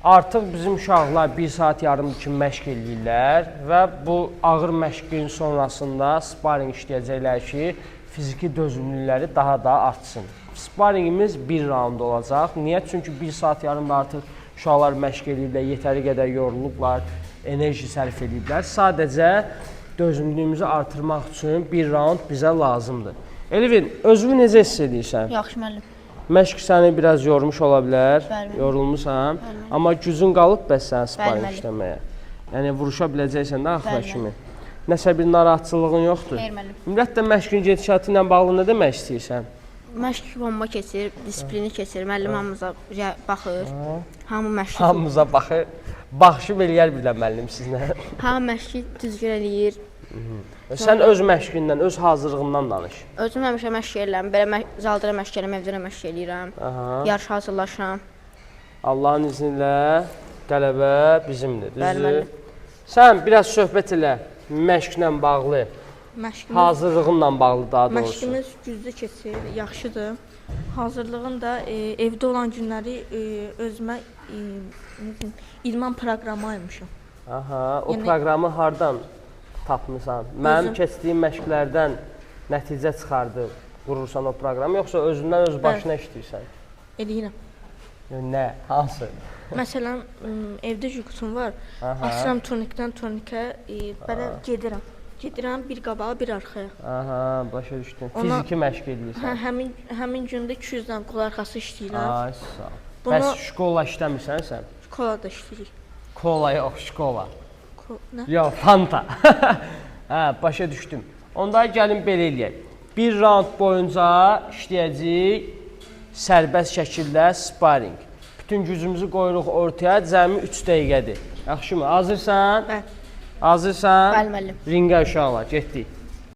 Artıq bizim uşaqlar 1 saat yarım kimi məşq eləyirlər və bu ağır məşqin sonrasında sparring işləyəcəklər ki, fiziki dözümlülükləri daha da artsın. Sparringimiz 1 raund olacaq. Niyə? Çünki 1 saat yarım artıq uşaqlar məşq eləyirlər, yetəri qədər yorulublar, enerji sərf eləyiblər. Sadəcə dözümlülüyümüzü artırmaq üçün 1 raund bizə lazımdır. Elvin, özünü necə hiss edirsən? Yaxşı müəllim. Məşq səni biraz yormuş ola bilər, Bəli. yorulmusan, amma gücün qalıb bəs sən sparring işləməyə. Yəni vuruşa biləcəksən də axıra kimi. Nəsə bir narahatçılığın yoxdur? Xeyr müəllim. Ümumiyyətlə məşqin gedişatı ilə bağlı nə demək istəyirsən? Məşq bomba keçir, disiplini keçir, müəllim hamımıza baxır. Hamı məşqi Hamımıza baxır. Baxışıb eləyər bir də müəllim sizlə. hamı məşqi düzgün eləyir. Sən öz məşqindən, öz hazırlığından danış. Özüm həmişə məşq eləyirəm. Belə zalda məşq eləyirəm, evdə də məşq eləyirəm. Yarışa hazırlaşıram. Allahın izni ilə qələbə bizimdir, Bəli, düzdür? müəllim. Sən biraz söhbət elə məşqlə bağlı, Məşqimiz, hazırlığınla bağlı daha doğrusu. məşqimiz güclü keçir, yaxşıdır. Hazırlığım da evdə olan günləri özümə idman proqramı ayırmışam. Aha, o Yəni- proqramı hardan tapmısan? Mənim Özüm. keçdiyim məşqlərdən nəticə çıxardıb qurursan o proqramı, yoxsa özündən öz başına işləyirsən? Eləyirəm. Nə? Hansı? Məsələn, evdə jükutum var. Aha. Asıram turnikdən turnikə, belə gedirəm. Gedirəm bir qabağa, bir arxaya. Aha, başa düşdüm. Ona- Fiziki məşq edirsən. Həmin gündə 200-dən qol arxası işləyirəm. Ay, sağ ol. Bunu- Bəs şkola işləmirsən sən? Kola da işləyirik. Kola yox, şkola. Nə? Yox, Fanta. Hə, başa düşdüm. Onda gəlin belə eləyək. 1 raund boyunca işləyəcəyik sərbəst şəkildə sparring. Bütün gücümüzü qoyuruq ortaya, cəmi 3 dəqiqədir. Yaxşımı? Hazırsan? Bəli. Hazırsan? Bəli, müəllim. Ringə uşaqlar, getdik.